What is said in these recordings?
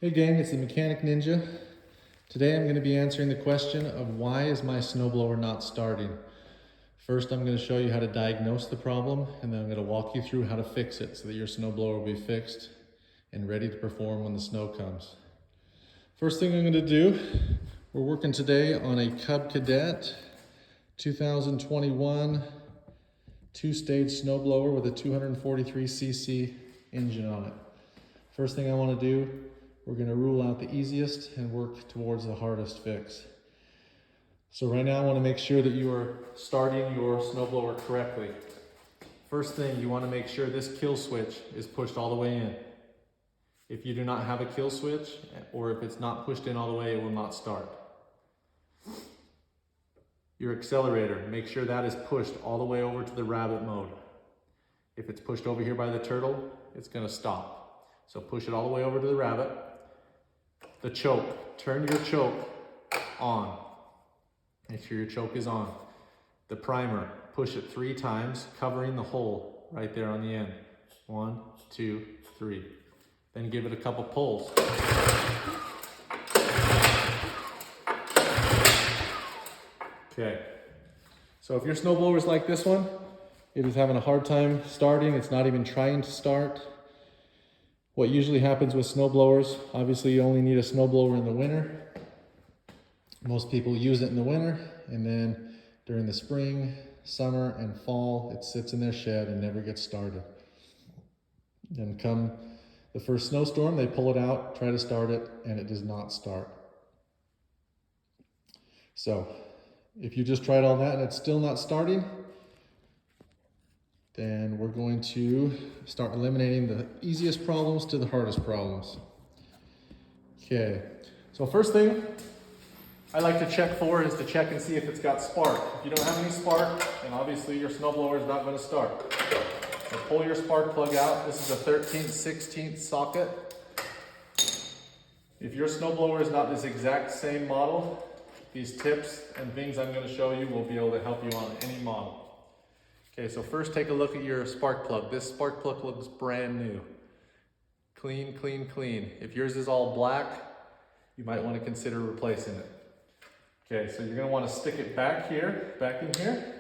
Hey gang, it's the Mechanic Ninja. Today I'm going to be answering the question of why is my snowblower not starting. First I'm going to show you how to diagnose the problem, and then I'm going to walk you through how to fix it so that your snowblower will be fixed and ready to perform when the snow comes. First thing I'm going to do, we're working today on a Cadet 2021 two-stage snowblower with a 243cc engine on it. First thing I want to do, we're going to rule out the easiest and work towards the hardest fix. So right now I want to make sure that you are starting your snowblower correctly. First thing, you want to make sure this kill switch is pushed all the way in. If you do not have a kill switch, or if it's not pushed in all the way, it will not start. Your accelerator, make sure that is pushed all the way over to the rabbit mode. If it's pushed over here by the turtle, it's going to stop. So push it all the way over to the rabbit. The choke, turn your choke on. Make sure your choke is on. The primer, push it 3 times, covering the hole right there on the end. 1, 2, 3. Then give it a couple pulls. Okay, so if your snowblower is like this one, it is having a hard time starting, it's not even trying to start. What usually happens with snowblowers, obviously you only need a snowblower in the winter. Most people use it in the winter, and then during the spring, summer, and fall, it sits in their shed and never gets started. Then come the first snowstorm, they pull it out, try to start it, and it does not start. So, if you just tried all that and it's still not starting, then we're going to start eliminating the easiest problems to the hardest problems. Okay, so first thing I like to check for is to check and see if it's got spark. If you don't have any spark, then obviously your snowblower is not going to start. So pull your spark plug out. This is a 13th, 16th socket. If your snowblower is not this exact same model, these tips and things I'm going to show you will be able to help you on any model. Okay, so first take a look at your spark plug. This spark plug looks brand new. Clean, clean, clean. If yours is all black, you might want to consider replacing it. Okay, so you're going to want to stick it back in here,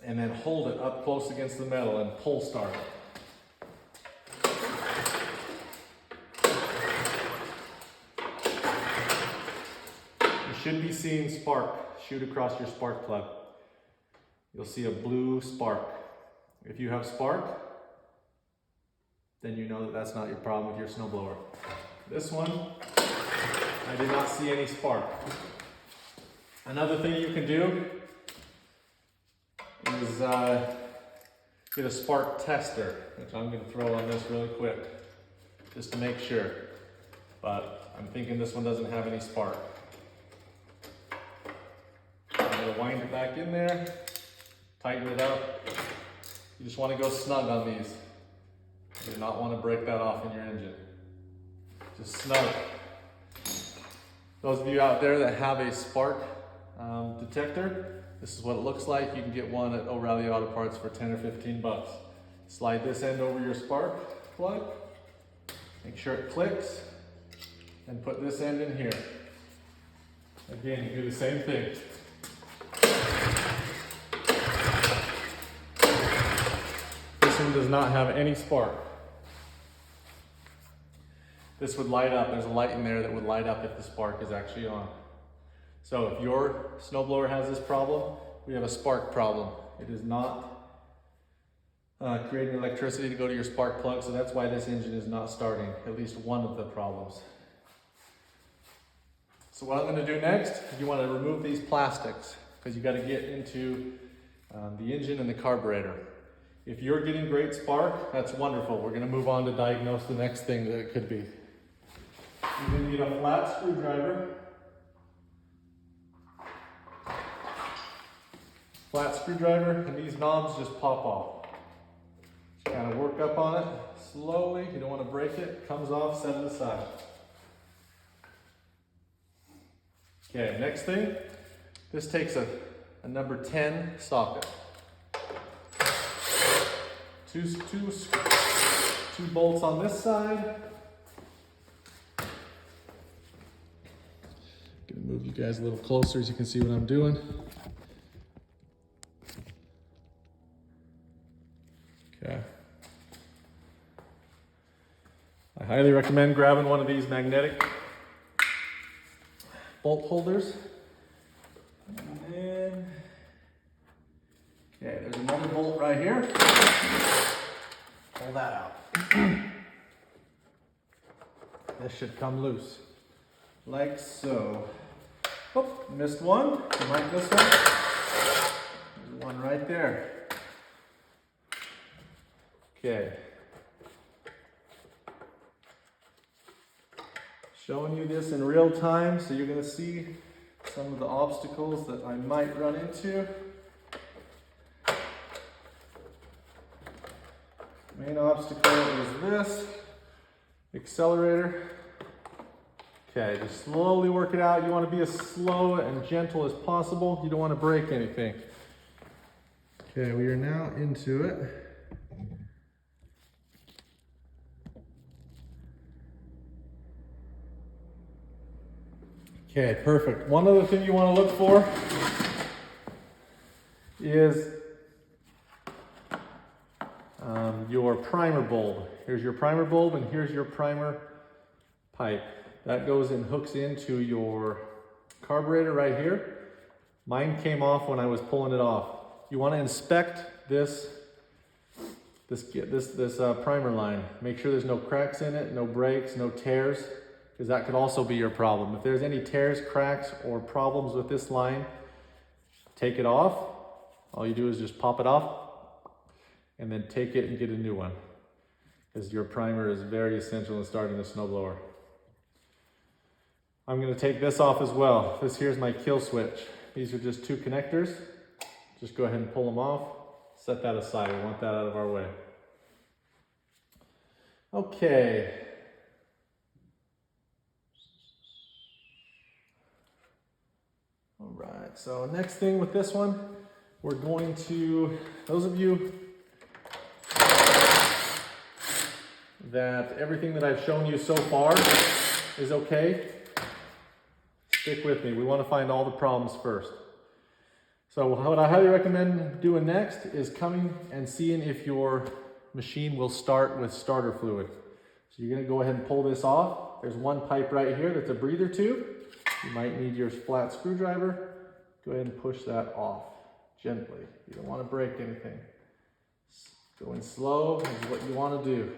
and then hold it up close against the metal and pull start it. You should be seeing spark shoot across your spark plug. You'll see a blue spark. If you have spark, then you know that that's not your problem with your snowblower. This one, I did not see any spark. Another thing you can do is get a spark tester, which I'm going to throw on this really quick, just to make sure. But I'm thinking this one doesn't have any spark. I'm going to wind it back in there. Tighten it up. You just want to go snug on these. You do not want to break that off in your engine. Just snug. Those of you out there that have a spark detector, this is what it looks like. You can get one at O'Reilly Auto Parts for 10 or 15 bucks. Slide this end over your spark plug. Make sure it clicks. And put this end in here. Again, you do the same thing. This one does not have any spark. This would light up. There's a light in there that would light up if the spark is actually on. So if your snowblower has this problem, we have a spark problem. It is not creating electricity to go to your spark plug, so that's why this engine is not starting, at least one of the problems. So what I'm going to do next, you want to remove these plastics, because you got to get into the engine and the carburetor. If you're getting great spark, that's wonderful. We're going to move on to diagnose the next thing that it could be. You're going to need a flat screwdriver. Flat screwdriver, and these knobs just pop off. Just kind of work up on it slowly. You don't want to break it. Comes off, set it aside. Okay, next thing. This takes a number 10 socket. Two bolts on this side, Gonna move you guys a little closer so you can see what I'm doing. Okay. I highly recommend grabbing one of these magnetic bolt holders. And then, okay, there's another bolt right here. Pull that out. This should come loose, like so. Oh, missed one. You might miss one. There's one right there. Okay. Showing you this in real time, so you're going to see some of the obstacles that I might run into. Main obstacle is this accelerator. Okay, just slowly work it out. You want to be as slow and gentle as possible. You don't want to break anything. Okay, we are now into it. Okay, perfect. One other thing you want to look for is your primer bulb. Here's your primer bulb and here's your primer pipe. That goes and hooks into your carburetor right here. Mine came off when I was pulling it off. You want to inspect this primer line. Make sure there's no cracks in it, no breaks, no tears, because that could also be your problem. If there's any tears, cracks, or problems with this line, take it off. All you do is just pop it off and then take it and get a new one, because your primer is very essential in starting the snowblower. I'm going to take this off as well. This here's my kill switch. These are just two connectors. Just go ahead and pull them off. Set that aside. We want that out of our way. Okay. All right, so next thing with this one, we're going to, those of you that everything that I've shown you so far is okay, stick with me. We want to find all the problems first. So what I highly recommend doing next is coming and seeing if your machine will start with starter fluid. So you're going to go ahead and pull this off. There's one pipe right here that's a breather tube. You might need your flat screwdriver. Go ahead and push that off gently. You don't want to break anything. Going slow is what you want to do.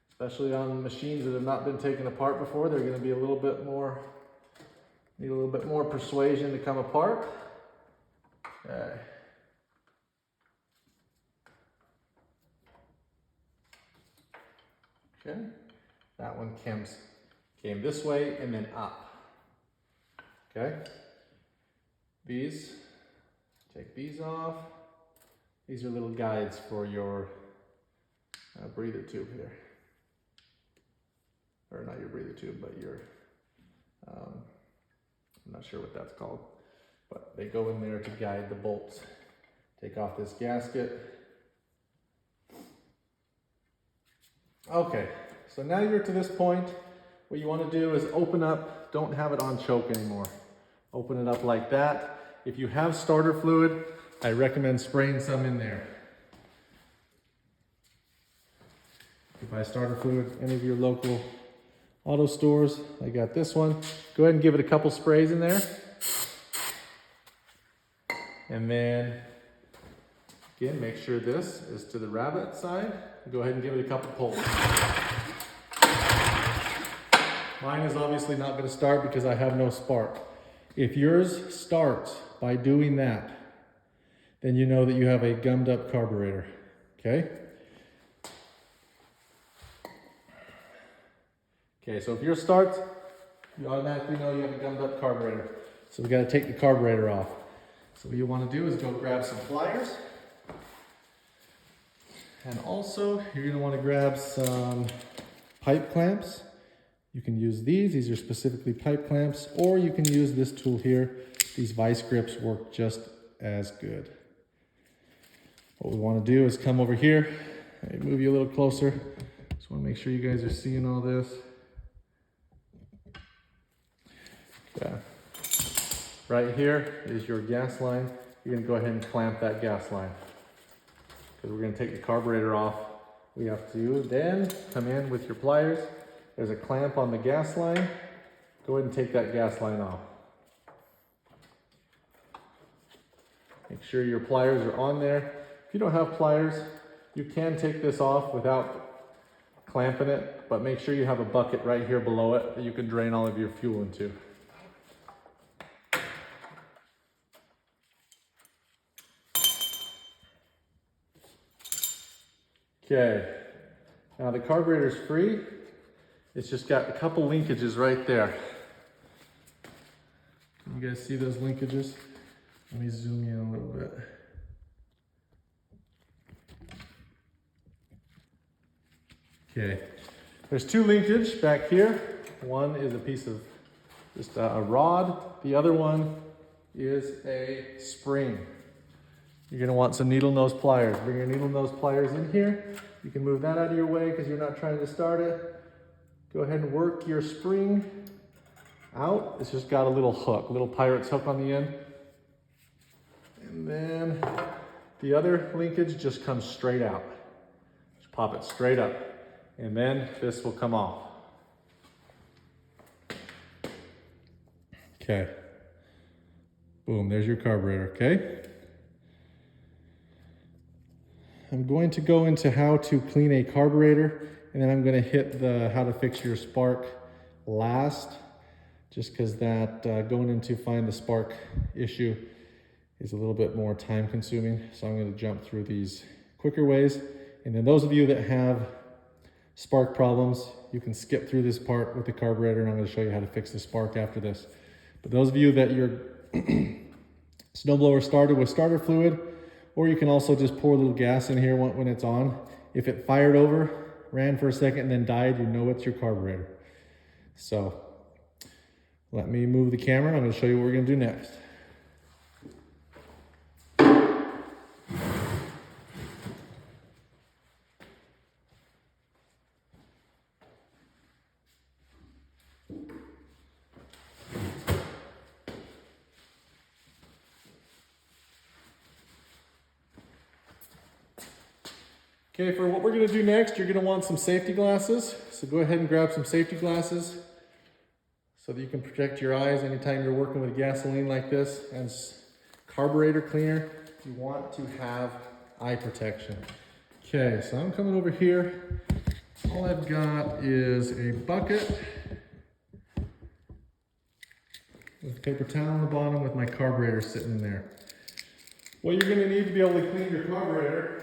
Especially on machines that have not been taken apart before, they're going to be a little bit more, need a little bit more persuasion to come apart. Okay. Okay. That one came this way and then up. Okay. Take these off. These are little guides for your breather tube here. Or not your breather tube, but your, I'm not sure what that's called, but they go in there to guide the bolts. Take off this gasket. Okay, so now you're to this point. What you want to do is open up, don't have it on choke anymore. Open it up like that. If you have starter fluid, I recommend spraying some in there. If you buy starter fluid, any of your local auto stores, I got this one. Go ahead and give it a couple sprays in there. And then, again, make sure this is to the rabbit side. Go ahead and give it a couple pulls. Mine is obviously not going to start because I have no spark. If yours starts by doing that, then you know that you have a gummed up carburetor, okay? Okay, so if yours starts, you automatically know you have a gummed up carburetor. So we got to take the carburetor off. So what you want to do is go grab some pliers. And also, you're going to want to grab some pipe clamps. You can use these are specifically pipe clamps, or you can use this tool here. These vice grips work just as good. What we want to do is come over here. I move you a little closer. Just want to make sure you guys are seeing all this. Yeah. Right here is your gas line. You're gonna go ahead and clamp that gas line. Because we're gonna take the carburetor off. We have to then come in with your pliers. There's a clamp on the gas line. Go ahead and take that gas line off. Make sure your pliers are on there. If you don't have pliers, you can take this off without clamping it, but make sure you have a bucket right here below it that you can drain all of your fuel into. Okay, now the carburetor's free. It's just got a couple linkages right there. Can you guys see those linkages? Let me zoom in a little bit. Okay, there's two linkage back here. One is a piece of just a rod. The other one is a spring. You're gonna want some needle nose pliers. Bring your needle nose pliers in here. You can move that out of your way because you're not trying to start it. Go ahead and work your spring out. It's just got a little hook, a little pirate's hook on the end. And then the other linkage just comes straight out. Just pop it straight up. And then this will come off. Okay. Boom, there's your carburetor, okay? I'm going to go into how to clean a carburetor, and then I'm going to hit the how to fix your spark last, just because that going into find the spark issue is a little bit more time consuming. So I'm going to jump through these quicker ways. And then those of you that have spark problems, you can skip through this part with the carburetor, and I'm going to show you how to fix the spark after this. But those of you that your snowblower started with starter fluid, or you can also just pour a little gas in here when it's on. If it fired over, ran for a second, and then died, you know it's your carburetor. So let me move the camera, and I'm going to show you what we're going to do next. Okay, for what we're gonna do next, you're gonna want some safety glasses. So go ahead and grab some safety glasses so that you can protect your eyes anytime you're working with gasoline like this. And carburetor cleaner, you want to have eye protection. Okay, so I'm coming over here. All I've got is a bucket with a paper towel on the bottom with my carburetor sitting in there. What you're gonna need to be able to clean your carburetor,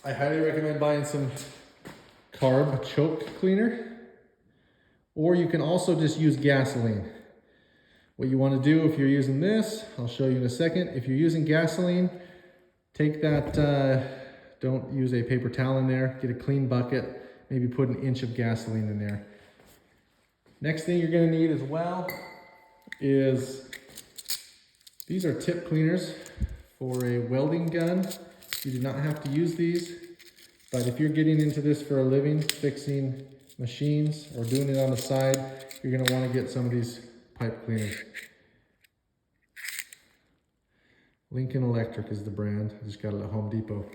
I highly recommend buying some carb choke cleaner, or you can also just use gasoline. What you want to do if you're using this, I'll show you in a second. If you're using gasoline, take that, don't use a paper towel in there, get a clean bucket, maybe put an inch of gasoline in there. Next thing you're going to need as well is, these are tip cleaners for a welding gun. You do not have to use these, but if you're getting into this for a living, fixing machines or doing it on the side, you're going to want to get some of these pipe cleaners. Lincoln Electric is the brand. I just got it at Home Depot.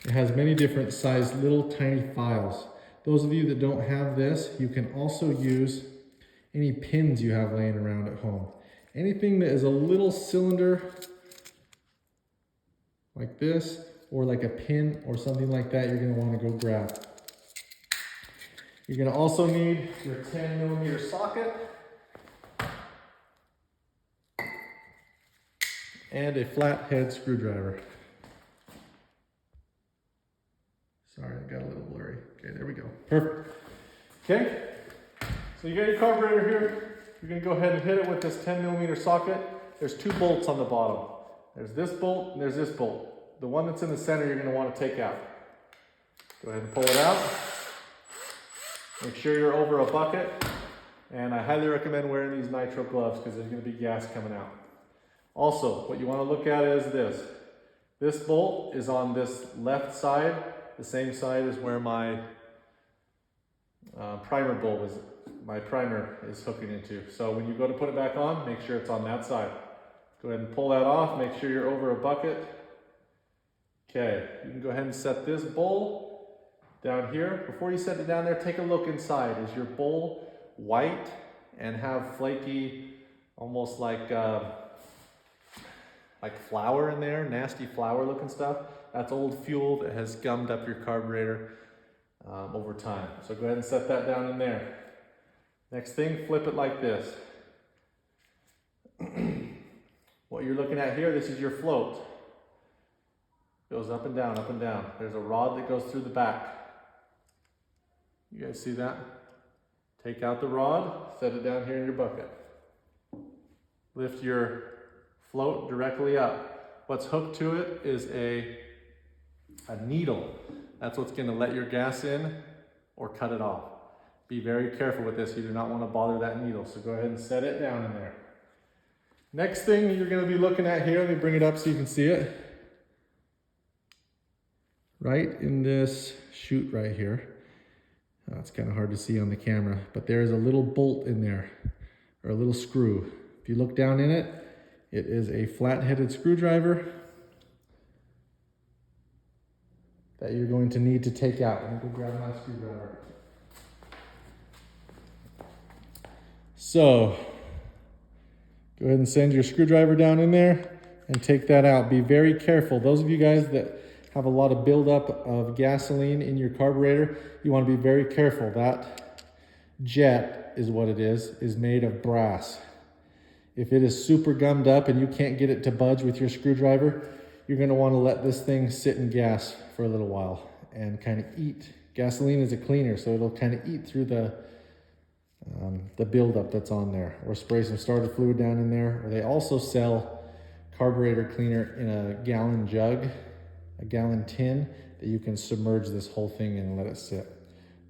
It has many different size little tiny files. Those of you that don't have this, you can also use any pins you have laying around at home. Anything that is a little cylinder like this, or like a pin or something like that, you're going to want to go grab. You're going to also need your 10mm socket and a flathead screwdriver. Sorry, I got a little blurry. Okay, there we go. Perfect. Okay, so you got your carburetor here. You're going to go ahead and hit it with this 10mm socket. There's two bolts on the bottom. There's this bolt and there's this bolt. The one that's in the center you're going to want to take out. Go ahead and pull it out. Make sure you're over a bucket. And I highly recommend wearing these nitro gloves because there's going to be gas coming out. Also, what you want to look at is this. This bolt is on this left side, the same side as where my primer bulb is my primer is hooking into. So when you go to put it back on, make sure it's on that side. Go ahead and pull that off. Make sure you're over a bucket. Okay, you can go ahead and set this bowl down here. Before you set it down there, take a look inside. Is your bowl white and have flaky, almost like flour in there, nasty flour looking stuff? That's old fuel that has gummed up your carburetor over time. So go ahead and set that down in there. Next thing, flip it like this. What you're looking at here, this is your float. Goes up and down, up and down. There's a rod that goes through the back. You guys see that? Take out the rod, set it down here in your bucket. Lift your float directly up. What's hooked to it is a needle. That's what's going to let your gas in or cut it off. Be very careful with this. You do not want to bother that needle. So go ahead and set it down in there. Next thing you're going to be looking at here, let me bring it up so you can see it. Right in this chute right here. It's kind of hard to see on the camera, but there's a little bolt in there, or a little screw. If you look down in it, it is a flat-headed screwdriver that you're going to need to take out. Let me go grab my screwdriver. So, go ahead and send your screwdriver down in there and take that out. Be very careful. Those of you guys that have a lot of buildup of gasoline in your carburetor, you want to be very careful. That jet is what it is made of brass. If it is super gummed up and you can't get it to budge with your screwdriver, you're going to want to let this thing sit in gas for a little while and kind of eat. Gasoline is a cleaner, so it'll kind of eat through the buildup that's on there. Or spray some starter fluid down in there. Or they also sell carburetor cleaner in a gallon jug, a gallon tin, that you can submerge this whole thing in and let it sit.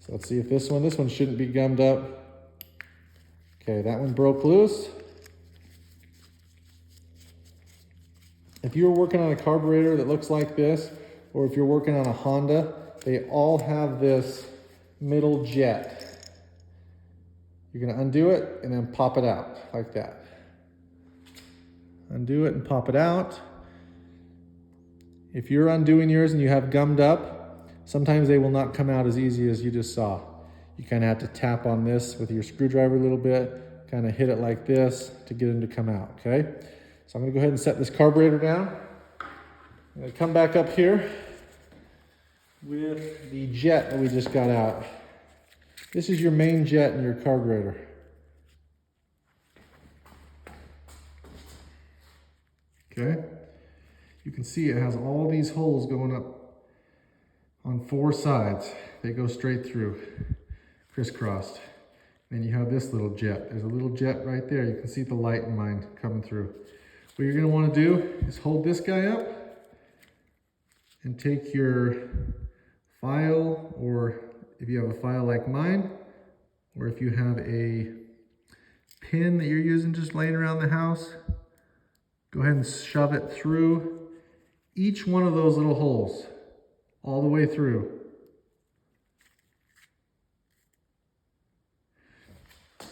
So let's see if this one shouldn't be gummed up. Okay, that one broke loose. If you're working on a carburetor that looks like this, or if you're working on a Honda, they all have this middle jet. You're gonna undo it and then pop it out like that. Undo it and pop it out. If you're undoing yours and you have gummed up, sometimes they will not come out as easy as you just saw. You kind of have to tap on this with your screwdriver a little bit, kind of hit it like this to get them to come out, okay? So I'm gonna go ahead and set this carburetor down. I'm gonna come back up here with the jet that we just got out. This is your main jet in your carburetor. Okay? You can see it has all these holes going up on 4 sides. They go straight through, crisscrossed. Then you have this little jet. There's a little jet right there. You can see the light in mine coming through. What you're gonna wanna do is hold this guy up and take your file, or if you have a file like mine, or if you have a pin that you're using just laying around the house, go ahead and shove it through each one of those little holes, all the way through.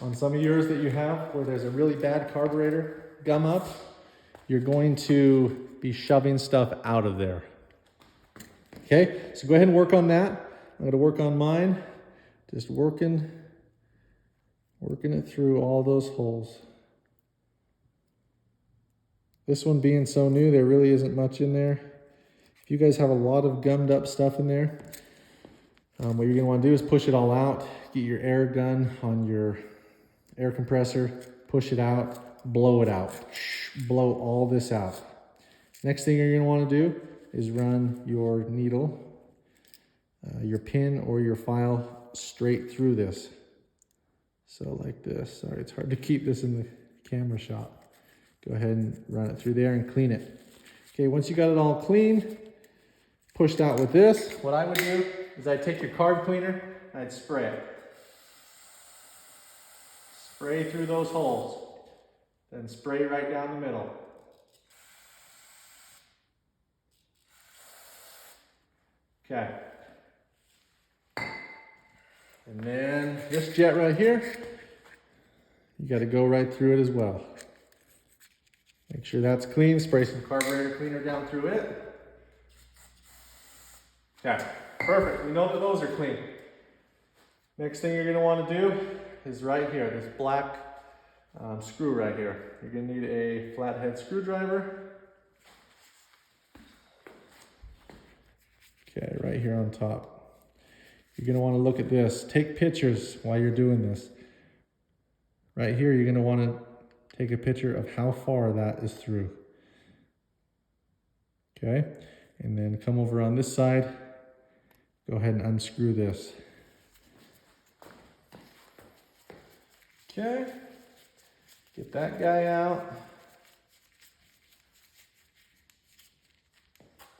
On some of yours that you have where there's a really bad carburetor gum up, you're going to be shoving stuff out of there. Okay, so go ahead and work on that. I'm going to work on mine, just working it through all those holes. This one being so new, there really isn't much in there. If you guys have a lot of gummed up stuff in there, what you're going to want to do is push it all out. Get your air gun on your air compressor, push it out, blow it out. Blow all this out. Next thing you're going to want to do is run your needle, your pin or your file straight through this. So like this. Sorry, it's hard to keep this in the camera shot. Go ahead and run it through there and clean it. Okay, once you got it all clean, pushed out with this, what I would do is I'd take your carb cleaner and I'd spray it. Spray through those holes. Then spray right down the middle. Okay. And then this jet right here, you got to go right through it as well. Make sure that's clean. Spray some carburetor cleaner down through it. Okay, perfect. We know that those are clean. Next thing you're going to want to do is right here, this black screw right here. You're going to need a flathead screwdriver. Okay, right here on top. You're going to want to look at this. Take pictures while you're doing this. Right here, you're going to want to take a picture of how far that is through. Okay, and then come over on this side. Go ahead and unscrew this. Okay, get that guy out.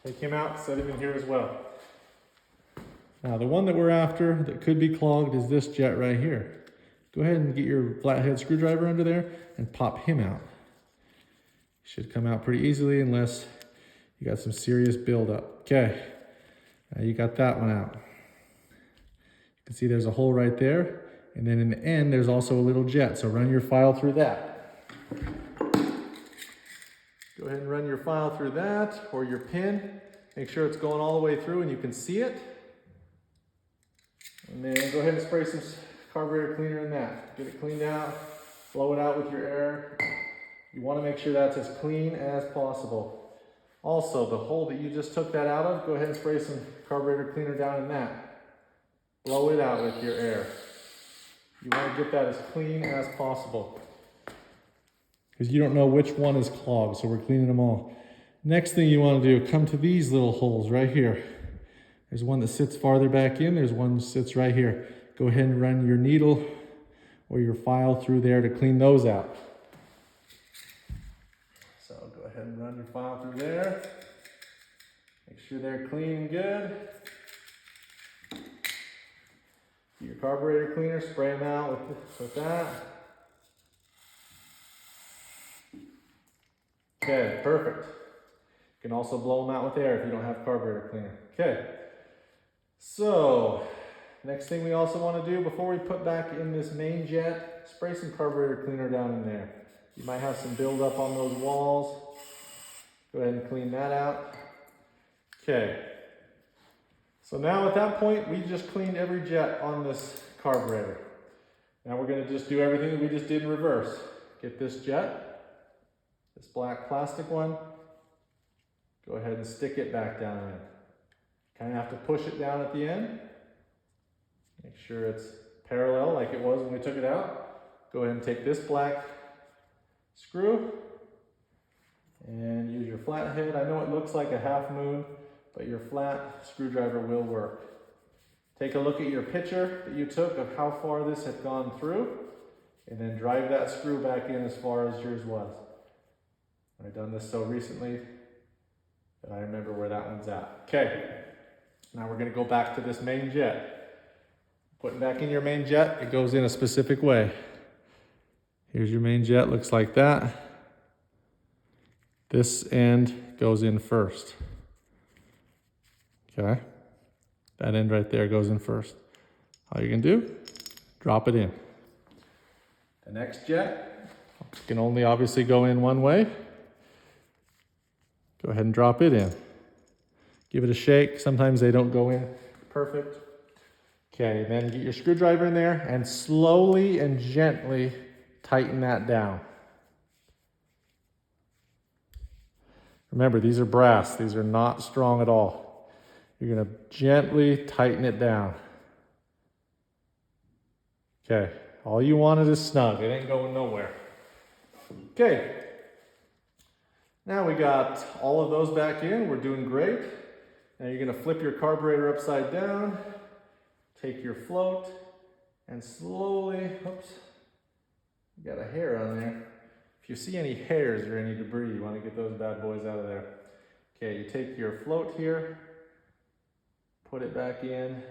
Take him out, set him in here as well. Now the one that we're after that could be clogged is this jet right here. Go ahead and get your flathead screwdriver under there and pop him out. Should come out pretty easily unless you got some serious buildup. Okay, now you got that one out. You can see there's a hole right there. And then in the end, there's also a little jet. So run your file through that. Go ahead and run your file through that or your pin. Make sure it's going all the way through and you can see it. And then go ahead and spray some carburetor cleaner in that. Get it cleaned out, blow it out with your air. You want to make sure that's as clean as possible. Also, the hole that you just took that out of, go ahead and spray some carburetor cleaner down in that. Blow it out with your air. You want to get that as clean as possible. Because you don't know which one is clogged, so we're cleaning them all. Next thing you want to do, come to these little holes right here. There's one that sits farther back in, there's one that sits right here. Go ahead and run your needle or your file through there to clean those out. So go ahead and run your file through there. Make sure they're clean and good. Get your carburetor cleaner, spray them out with that. Okay, perfect. You can also blow them out with air if you don't have carburetor cleaner. Okay, so next thing we also want to do before we put back in this main jet, spray some carburetor cleaner down in there. You might have some buildup on those walls. Go ahead and clean that out. Okay, so now at that point, we just cleaned every jet on this carburetor. Now we're going to just do everything that we just did in reverse. Get this jet, this black plastic one, go ahead and stick it back down in. Kind of have to push it down at the end. Make sure it's parallel like it was when we took it out. Go ahead and take this black screw and use your flathead. I know it looks like a half moon, but your flat screwdriver will work. Take a look at your picture that you took of how far this had gone through, and then drive that screw back in as far as yours was. I've done this so recently that I remember where that one's at. Okay, now we're gonna go back to this main jet. Putting back in your main jet, it goes in a specific way. Here's your main jet, looks like that. This end goes in first. Okay, that end right there goes in first. All you can do, drop it in. The next jet can only obviously go in one way. Go ahead and drop it in. Give it a shake. Sometimes they don't go in perfect. Okay, then get your screwdriver in there and slowly and gently tighten that down. Remember, these are brass. These are not strong at all. You're going to gently tighten it down. Okay, all you want is snug. It ain't going nowhere. Okay, now we got all of those back in. We're doing great. Now you're going to flip your carburetor upside down. Take your float and slowly, oops, you got a hair on there. If you see any hairs or any debris, you want to get those bad boys out of there. Okay, you take your float here, put it back in,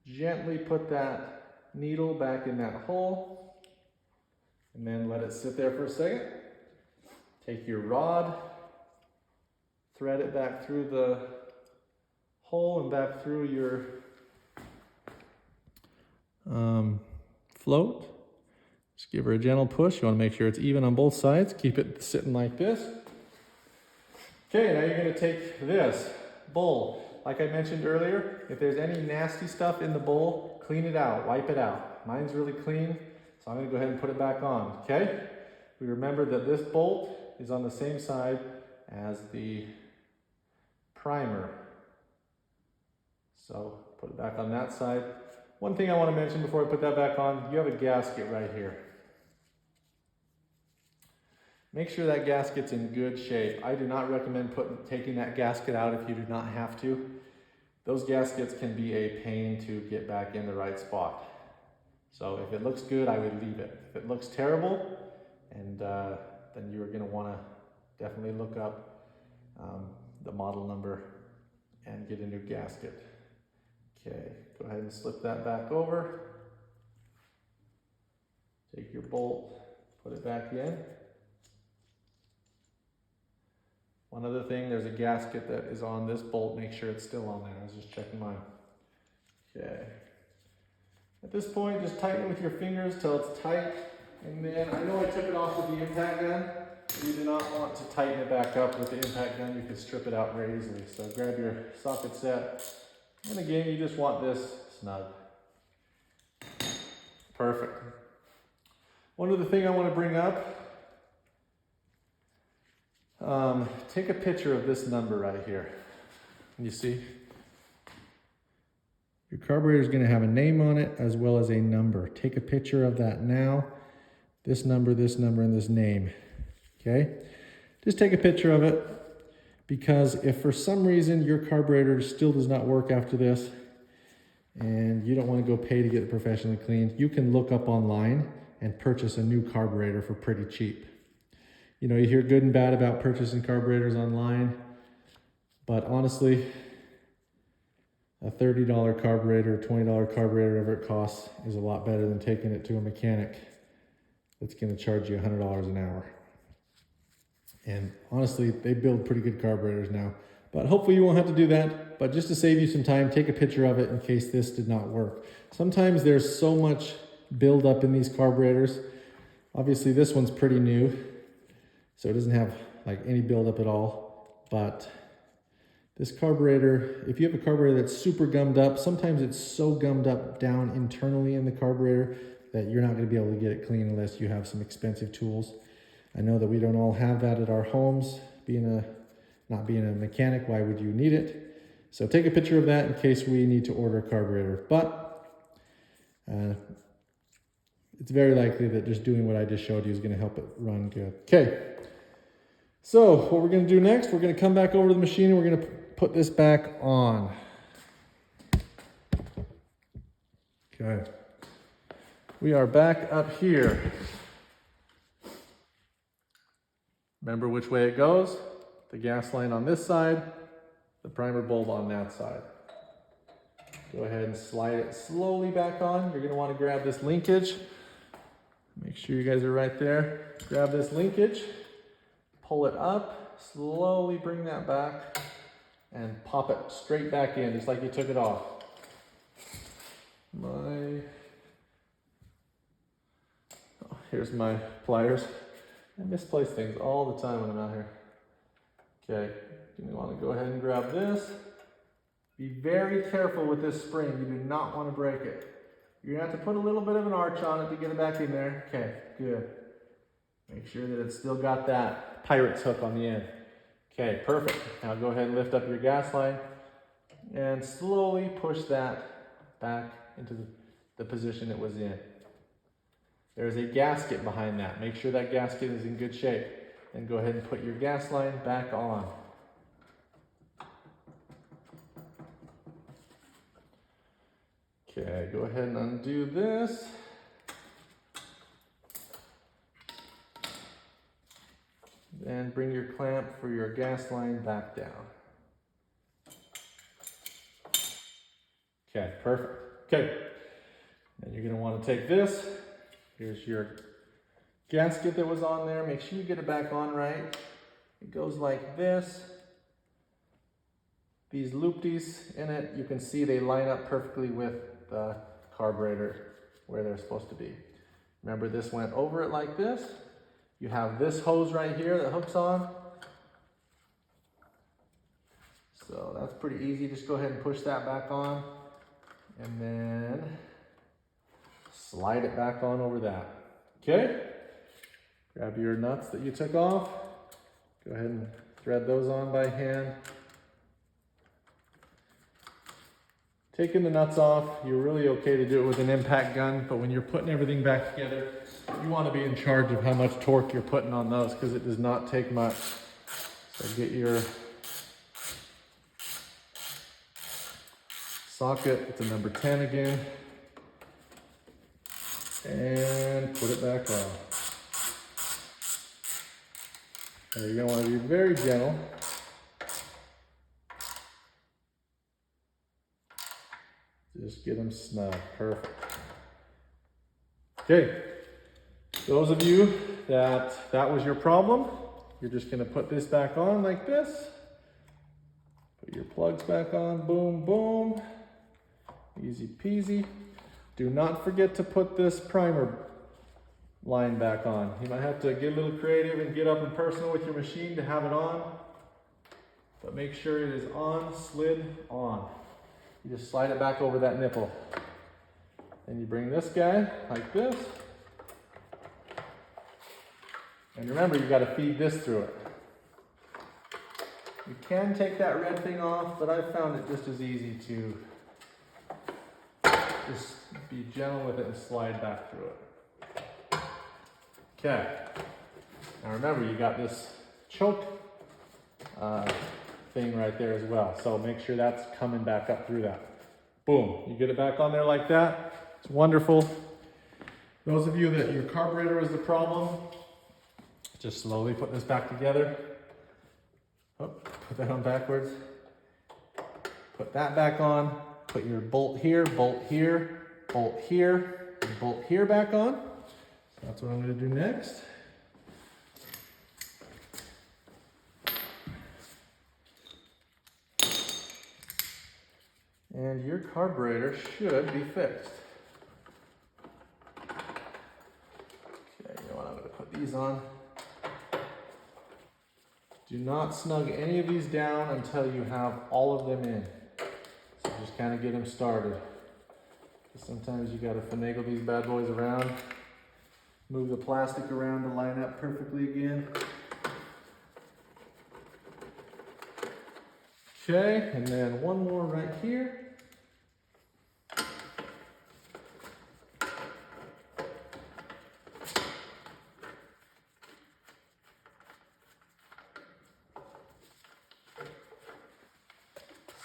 gently put that needle back in that hole, and then let it sit there for a second. Take your rod, thread it back through the hole and back through your float. Just give her a gentle push. You want to make sure it's even on both sides. Keep it sitting like this. Okay, now you're going to take this bowl. Like I mentioned earlier, if there's any nasty stuff in the bowl, clean it out, wipe it out. Mine's really clean, so I'm going to go ahead and put it back on, okay? We remember that this bolt is on the same side as the primer. So put it back on that side. One thing I want to mention before I put that back on, you have a gasket right here. Make sure that gasket's in good shape. I do not recommend taking that gasket out if you do not have to. Those gaskets can be a pain to get back in the right spot. So if it looks good, I would leave it. If it looks terrible, then you're going to want to definitely look up the model number and get a new gasket. Okay, go ahead and slip that back over. Take your bolt, put it back in. One other thing, there's a gasket that is on this bolt. Make sure it's still on there. I was just checking mine. Okay. At this point, just tighten it with your fingers till it's tight. And then, I know I took it off with the impact gun. You do not want to tighten it back up with the impact gun. You can strip it out very easily. So grab your socket set. And again, you just want this snug. Perfect. One other thing I want to bring up. Take a picture of this number right here. You see? Your carburetor is going to have a name on it as well as a number. Take a picture of that now. This number, and this name. Okay? Just take a picture of it, because if for some reason your carburetor still does not work after this and you don't want to go pay to get it professionally cleaned, you can look up online and purchase a new carburetor for pretty cheap. You know, you hear good and bad about purchasing carburetors online, but honestly, a $30 carburetor, $20 carburetor, whatever it costs, is a lot better than taking it to a mechanic that's going to charge you $100 an hour. And honestly, they build pretty good carburetors now. But hopefully you won't have to do that. But just to save you some time, take a picture of it in case this did not work. Sometimes there's so much buildup in these carburetors. Obviously, this one's pretty new, so it doesn't have like any buildup at all. But this carburetor, if you have a carburetor that's super gummed up, sometimes it's so gummed up down internally in the carburetor that you're not going to be able to get it clean unless you have some expensive tools. I know that we don't all have that at our homes. Not being a mechanic, why would you need it? So take a picture of that in case we need to order a carburetor. But it's very likely that just doing what I just showed you is going to help it run good. Okay. So what we're going to do next, we're going to come back over to the machine and we're going to put this back on. Okay. We are back up here. Remember which way it goes? The gas line on this side, the primer bulb on that side. Go ahead and slide it slowly back on. You're going to want to grab this linkage. Make sure you guys are right there. Grab this linkage, pull it up, slowly bring that back, and pop it straight back in, just like you took it off. Here's my pliers. I misplace things all the time when I'm out here. Okay, you want to go ahead and grab this. Be very careful with this spring. You do not want to break it. You're going to have to put a little bit of an arch on it to get it back in there. Okay, good. Make sure that it's still got that pirate's hook on the end. Okay, perfect. Now go ahead and lift up your gas line and slowly push that back into the position it was in. There's a gasket behind that. Make sure that gasket is in good shape. And go ahead and put your gas line back on. Okay, go ahead and undo this. And bring your clamp for your gas line back down. Okay, perfect. Okay, and you're going to want to take this. Here's your gasket that was on there. Make sure you get it back on right. It goes like this. These loopties in it, you can see they line up perfectly with the carburetor where they're supposed to be. Remember, this went over it like this. You have this hose right here that hooks on. So that's pretty easy. Just go ahead and push that back on and then slide it back on over that. Okay? Grab your nuts that you took off. Go ahead and thread those on by hand. Taking the nuts off, you're really okay to do it with an impact gun, but when you're putting everything back together, you want to be in charge of how much torque you're putting on those because it does not take much. So get your socket, it's a number 10 again, and put it back on. Now you're going to want to be very gentle. Just get them snug, perfect. Okay, those of you that was your problem, you're just gonna put this back on like this. Put your plugs back on, boom, boom. Easy peasy. Do not forget to put this primer line back on. You might have to get a little creative and get up and personal with your machine to have it on, but make sure it is on, slid on. You just slide it back over that nipple. Then you bring this guy like this. And remember, you got to feed this through it. You can take that red thing off, but I've found it just as easy to just be gentle with it and slide back through it. Okay. Now remember, you got this choke thing right there as well. So make sure that's coming back up through that. Boom, you get it back on there like that. It's wonderful. Those of you that your carburetor is the problem, just slowly put this back together. Oh, put that on backwards. Put that back on. Put your bolt here, bolt here, bolt here, and bolt here back on. So that's what I'm going to do next. And your carburetor should be fixed. Okay, you know what, I'm going to put these on. Do not snug any of these down until you have all of them in. So just kind of get them started. Sometimes you got to finagle these bad boys around. Move the plastic around to line up perfectly again. Okay, and then one more right here.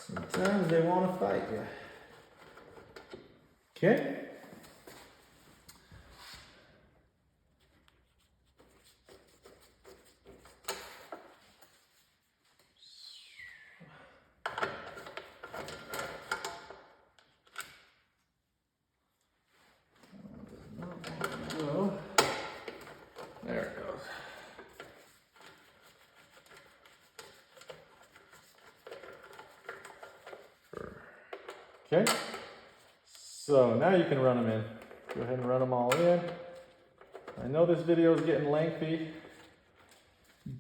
Sometimes they want to fight you. Okay. There it goes. Okay, so now you can run them in. Go ahead and run them all in. I know this video is getting lengthy,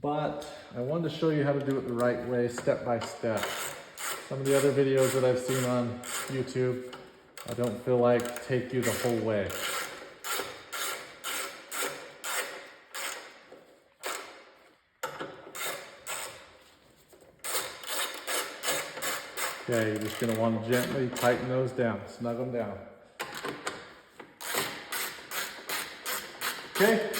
but I wanted to show you how to do it the right way, step by step. Some of the other videos that I've seen on YouTube, I don't feel like take you the whole way. Okay, you're just going to want to gently tighten those down, snug them down. Okay.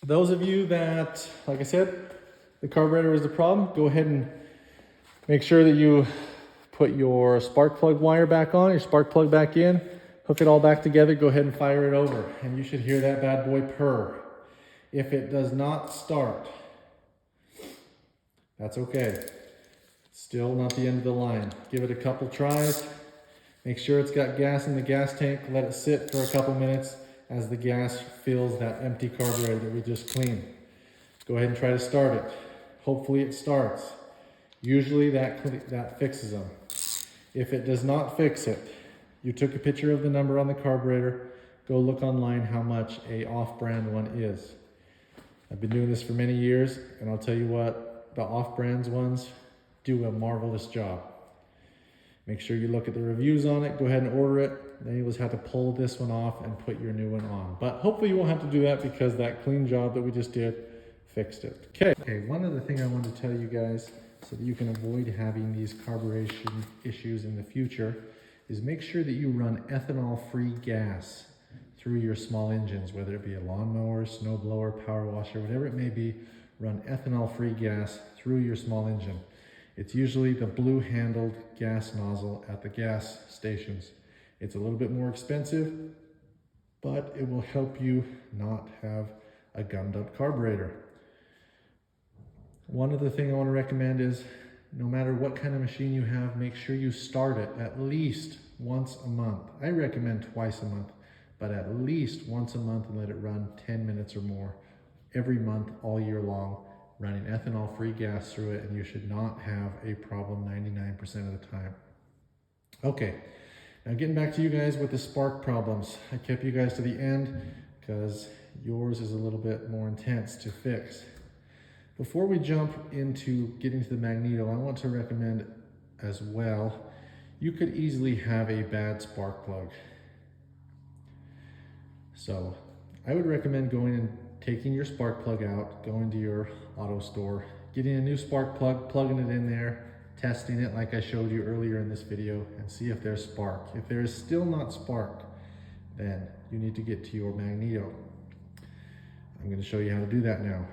Those of you that, like I said, the carburetor is the problem, go ahead and make sure that you put your spark plug wire back on, your spark plug back in, hook it all back together, go ahead and fire it over, and you should hear that bad boy purr. If it does not start, that's okay. Still not the end of the line. Give it a couple tries. Make sure it's got gas in the gas tank. Let it sit for a couple minutes as the gas fills that empty carburetor that we just cleaned. Go ahead and try to start it. Hopefully it starts. Usually that fixes them. If it does not fix it, you took a picture of the number on the carburetor, go look online how much a off-brand one is. I've been doing this for many years, and I'll tell you what, the off-brands ones do a marvelous job. Make sure you look at the reviews on it, go ahead and order it. Then you'll just have to pull this one off and put your new one on. But hopefully you won't have to do that because that clean job that we just did fixed it. Okay, one other thing I wanted to tell you guys so that you can avoid having these carburation issues in the future is make sure that you run ethanol-free gas through your small engines, whether it be a lawnmower, snowblower, power washer, whatever it may be. Run ethanol-free gas through your small engine. It's usually the blue handled gas nozzle at the gas stations. It's a little bit more expensive, but it will help you not have a gummed up carburetor. One other thing I want to recommend is no matter what kind of machine you have, make sure you start it at least once a month. I recommend twice a month, but at least once a month and let it run 10 minutes or more every month all year long, running ethanol-free gas through it, and you should not have a problem 99% of the time. Okay, now getting back to you guys with the spark problems. I kept you guys to the end because yours is a little bit more intense to fix. Before we jump into getting to the magneto, I want to recommend as well, you could easily have a bad spark plug. So I would recommend going and taking your spark plug out, going to your auto store, getting a new spark plug, plugging it in there, testing it like I showed you earlier in this video, and see if there's spark. If there is still not spark, then you need to get to your magneto. I'm going to show you how to do that now.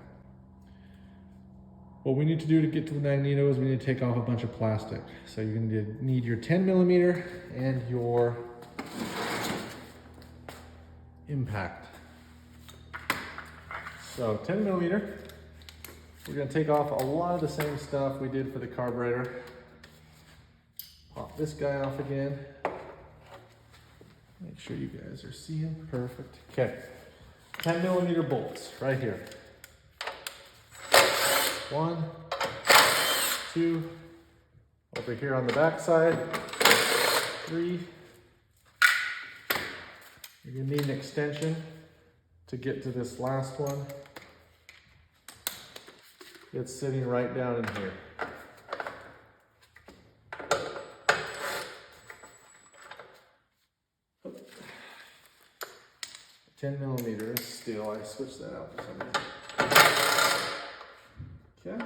What we need to do to get to the magneto is we need to take off a bunch of plastic. So you're going to need your 10mm and your impact. So 10mm, we're going to take off a lot of the same stuff we did for the carburetor. Pop this guy off again. Make sure you guys are seeing, perfect. Okay, 10mm bolts right here. 1, 2, over here on the back side, 3. You're going to need an extension to get to this last one. It's sitting right down in here. Oh. 10mm steel. I switched that out for some reason. Okay.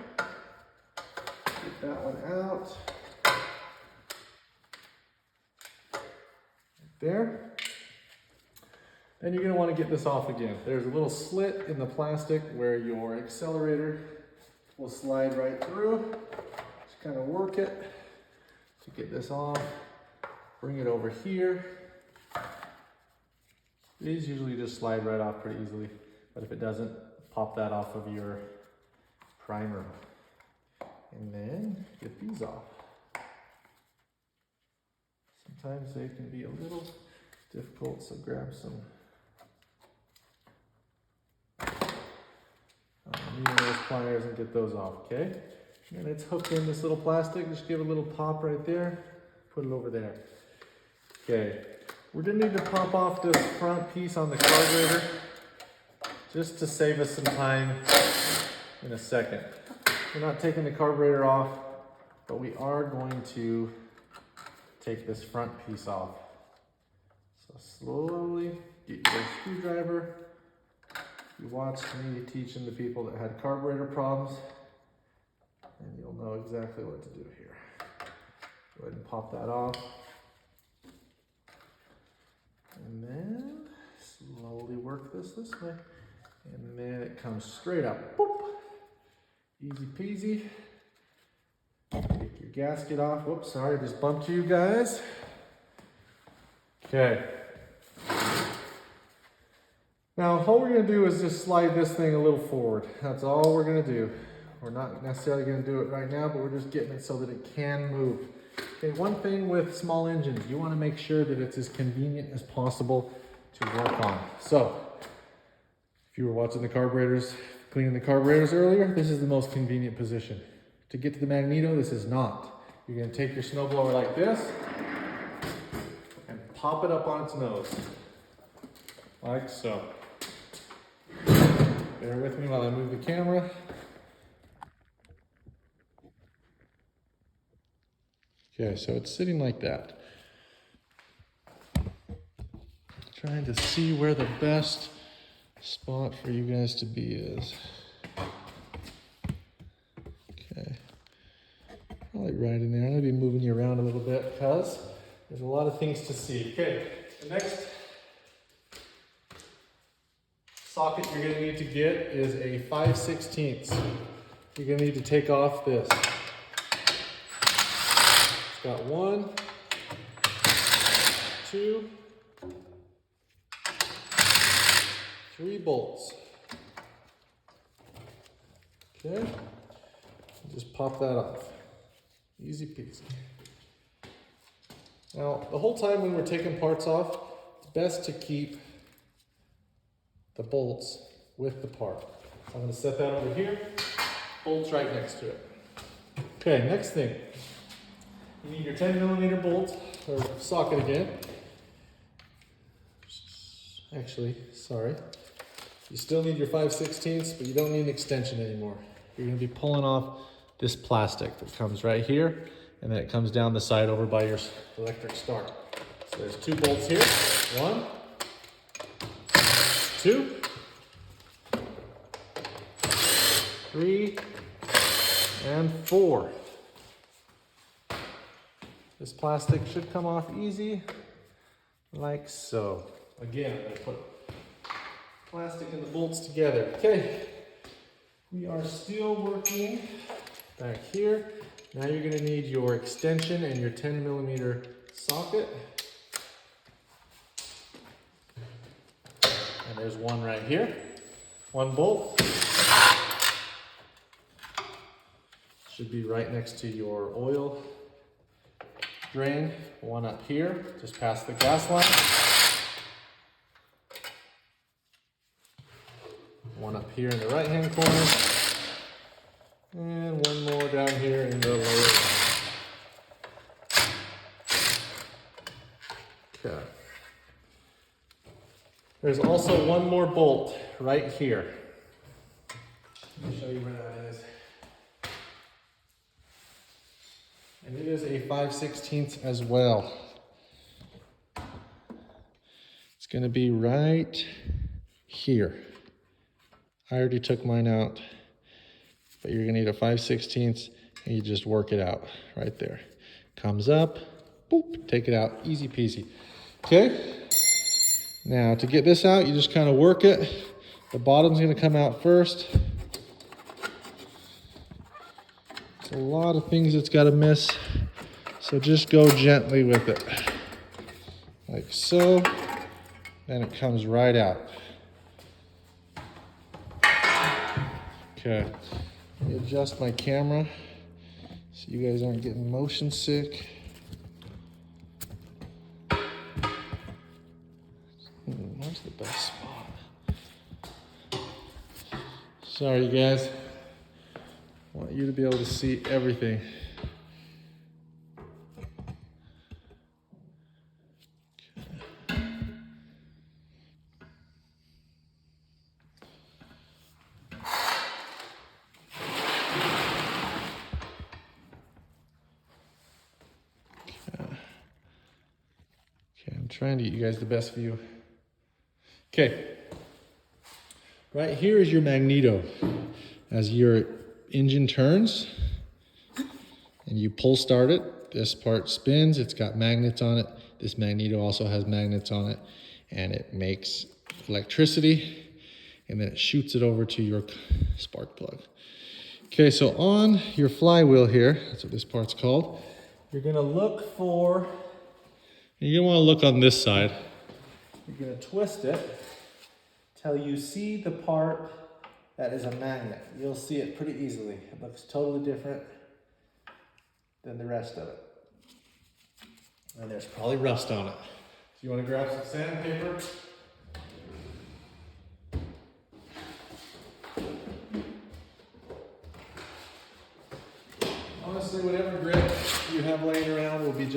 Get that one out. Right there. Then you're going to want to get this off again. There's a little slit in the plastic where your accelerator will slide right through. Just kind of work it to get this off. Bring it over here. These usually just slide right off pretty easily, but if it doesn't, pop that off of your primer. And then get these off. Sometimes they can be a little difficult, so grab some those pliers and get those off, okay? And it's hooked in this little plastic. Just give it a little pop right there. Put it over there. Okay, we're gonna need to pop off this front piece on the carburetor just to save us some time in a second. We're not taking the carburetor off, but we are going to take this front piece off. So slowly get your screwdriver. You watched me teaching the people that had carburetor problems, and you'll know exactly what to do here. Go ahead and pop that off. And then slowly work this way. And then it comes straight up. Boop. Easy peasy. Take your gasket off. Whoops, sorry, just bumped you guys. Okay. Now, all we're going to do is just slide this thing a little forward. That's all we're going to do. We're not necessarily going to do it right now, but we're just getting it so that it can move. Okay, one thing with small engines, you want to make sure that it's as convenient as possible to work on. So, if you were watching the carburetors, cleaning the carburetors earlier, this is the most convenient position to get to the magneto. This is not. You're gonna take your snowblower like this and pop it up on its nose, like so. Bear with me while I move the camera. Okay, so it's sitting like that. Trying to see where the best spot for you guys to be is. Okay, probably right in there. I'm gonna be moving you around a little bit because there's a lot of things to see. Okay, the next socket you're gonna need to get is a 5/16. You're gonna need to take off this. It's got 1, 2, 3 bolts. Okay, just pop that off. Easy peasy. Now, the whole time when we're taking parts off, it's best to keep the bolts with the part. So I'm going to set that over here, bolts right next to it. Okay, next thing. You need your 10mm bolt, or socket again. Actually, sorry. You still need your 5/16, but you don't need an extension anymore. You're going to be pulling off this plastic that comes right here, and then it comes down the side over by your electric start. So there's 2 bolts here. 1, 2, 3, and 4. This plastic should come off easy, like so. Again, I'm going to put plastic and the bolts together. Okay, we are still working back here. Now you're going to need your extension and your 10mm socket. And there's one right here. 1 bolt. Should be right next to your oil drain. 1 up here, just past the gas line. 1 up here in the right-hand corner. And 1 more down here in the lower right. Okay. There's also 1 more bolt right here. Let me show you where that is. And it is a 5/16 as well. It's going to be right here. I already took mine out, but you're going to need a 5/16 and you just work it out right there. Comes up, boop, take it out, easy peasy. Okay, now to get this out, you just kind of work it. The bottom's going to come out first. A lot of things it's got to miss, so just go gently with it, like so, then it comes right out. Okay, let me adjust my camera so you guys aren't getting motion sick. Where's the best spot? Sorry, you guys. I want you to be able to see everything. Okay, I'm trying to get you guys the best view. Okay, right here is your magneto. As your engine turns and you pull start it, this part spins, it's got magnets on it. This magneto also has magnets on it, and it makes electricity, and then it shoots it over to your spark plug. Okay, so on your flywheel here, that's what this part's called, you're gonna look for, you're gonna wanna look on this side. You're gonna twist it till you see the part that is a magnet. You'll see it pretty easily. It looks totally different than the rest of it. And there's probably rust on it. So you want to grab some sandpaper.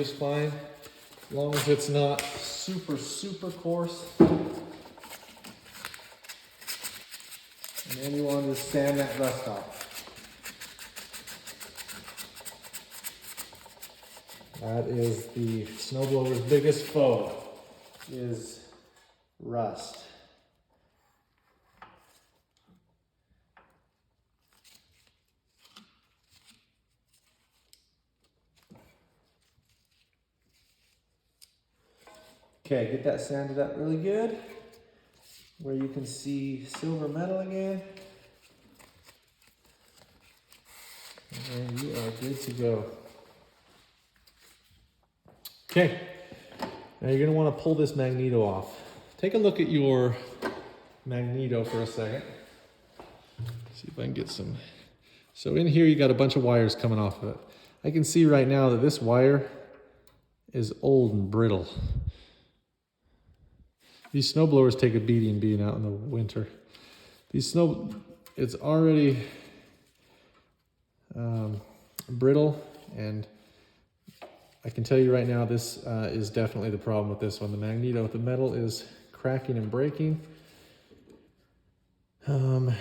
just fine, as long as it's not super, super coarse. And then you want to just sand that rust off. That is the snowblower's biggest foe, is rust. Okay, get that sanded up really good, where you can see silver metal again. And then you are good to go. Okay, now you're going to want to pull this magneto off. Take a look at your magneto for a second. See if I can get some. So in here you got a bunch of wires coming off of it. I can see right now that this wire is old and brittle. These snowblowers take a beating being out in the winter. It's already brittle, and I can tell you right now, this is definitely the problem with this one. The magneto, the metal is cracking and breaking. So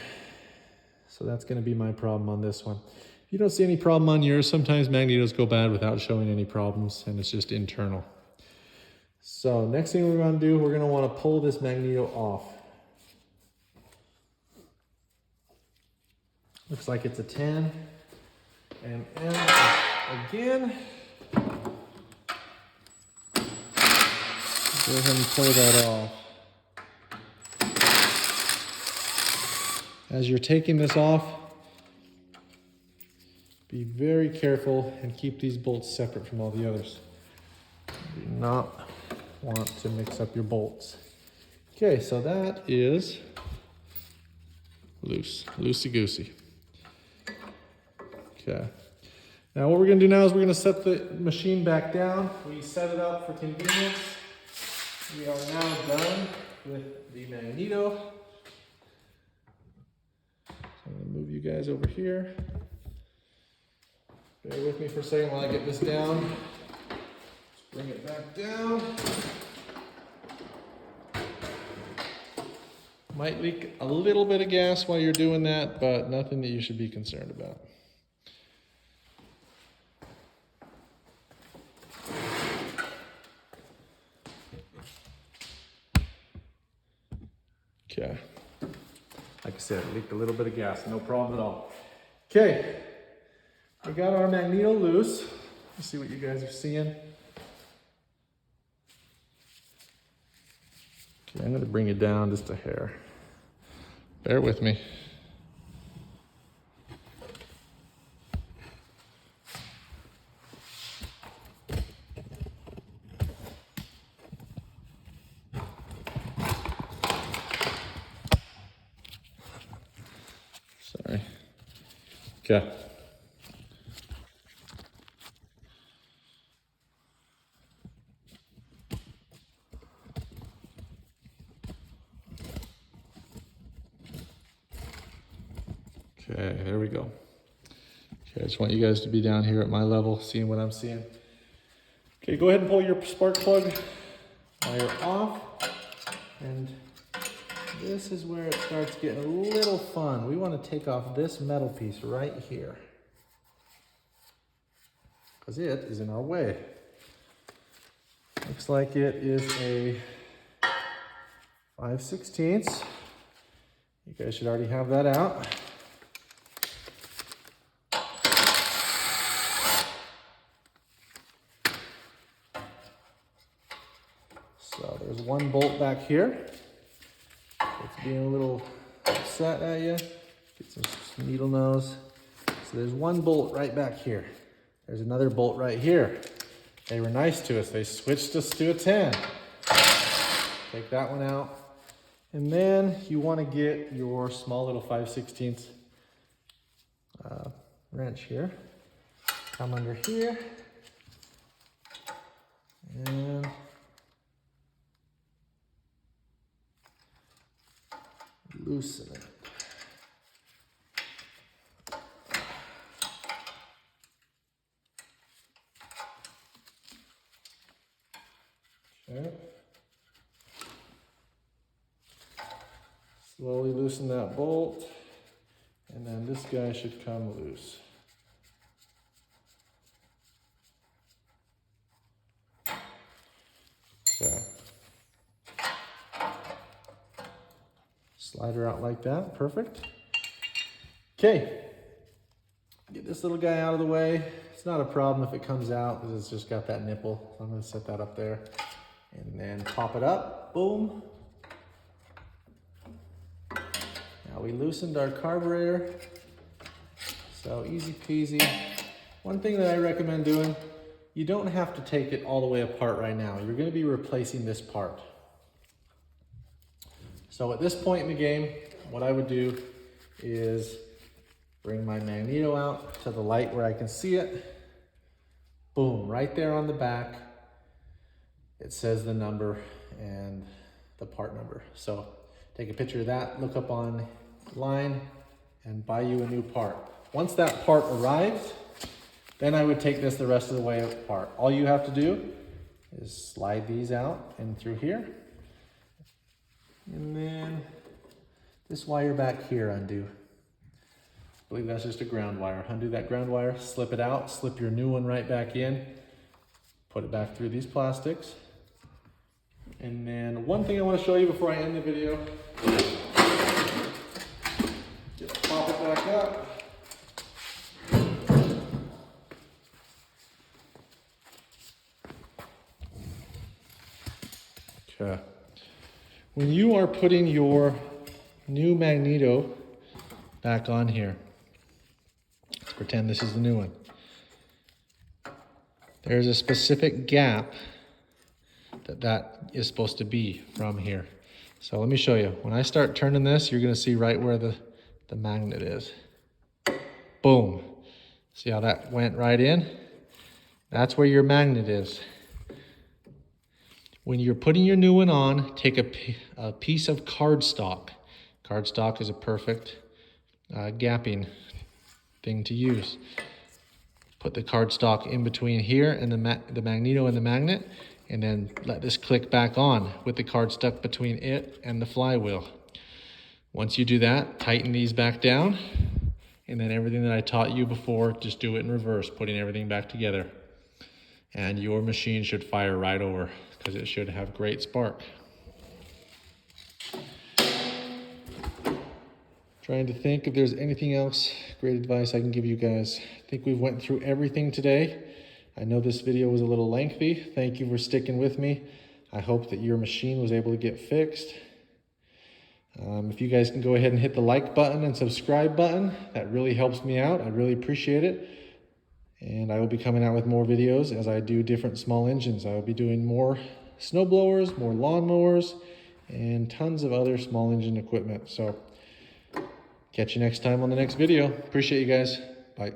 that's going to be my problem on this one. If you don't see any problem on yours, sometimes magnetos go bad without showing any problems, and it's just internal. So next thing we're going to do, we're going to want to pull this magneto off. Looks like it's a 10 mm again. Go ahead and pull that off. As you're taking this off, be very careful and keep these bolts separate from all the others. You do not want to mix up your bolts. Okay, so that is loose, loosey-goosey. Okay. Now what we're going to do now is we're going to set the machine back down. We set it up for convenience. We are now done with the magneto. So I'm going to move you guys over here. Bear with me for a second while I get this down. Let's bring it back down. Might leak a little bit of gas while you're doing that, but nothing that you should be concerned about. Okay. Like I said, leaked a little bit of gas, no problem at all. Okay. We got our magneto loose. Let's see what you guys are seeing. Okay, I'm going to bring it down just a hair. Bear with me. Sorry. Okay. Okay, there we go. Okay, I just want you guys to be down here at my level, seeing what I'm seeing. Okay, go ahead and pull your spark plug wire off. And this is where it starts getting a little fun. We want to take off this metal piece right here, because it is in our way. Looks like it is a 5/16. You guys should already have that out. So there's one bolt back here. It's being a little upset at you. Get some needle nose. So there's one bolt right back here. There's another bolt right here. They were nice to us. They switched us to a 10. Take that one out. And then you want to get your small little 5/16 wrench here. Come under here. And loosen it. Okay. Slowly loosen that bolt, and then this guy should come loose. Okay. Slide her out like that, perfect. Okay, get this little guy out of the way. It's not a problem if it comes out because it's just got that nipple. So I'm gonna set that up there and then pop it up, boom. Now we loosened our carburetor, so easy peasy. One thing that I recommend doing, you don't have to take it all the way apart right now. You're gonna be replacing this part. So at this point in the game, what I would do is bring my magneto out to the light where I can see it. Boom, right there on the back, it says the number and the part number. So take a picture of that, look up online, and buy you a new part. Once that part arrives, then I would take this the rest of the way apart. All you have to do is slide these out and through here. And then this wire back here undo. I believe that's just a ground wire. Undo that ground wire, slip it out, slip your new one right back in, put it back through these plastics. And then one thing I want to show you before I end the video, just pop it back up. Okay. When you are putting your new magneto back on here, let's pretend this is the new one. There's a specific gap that is supposed to be from here. So let me show you. When I start turning this, you're gonna see right where the magnet is. Boom. See how that went right in? That's where your magnet is. When you're putting your new one on, take a piece of cardstock. Cardstock is a perfect gapping thing to use. Put the cardstock in between here and the magneto and the magnet, and then let this click back on with the card stuck between it and the flywheel. Once you do that, tighten these back down, and then everything that I taught you before, just do it in reverse, putting everything back together. And your machine should fire right over because it should have great spark. Trying to think if there's anything else, great advice I can give you guys. I think we've went through everything today. I know this video was a little lengthy. Thank you for sticking with me. I hope that your machine was able to get fixed. If you guys can go ahead and hit the like button and subscribe button, that really helps me out. I really appreciate it. And I will be coming out with more videos as I do different small engines. I will be doing more snowblowers, more lawnmowers, and tons of other small engine equipment. So catch you next time on the next video. Appreciate you guys. Bye.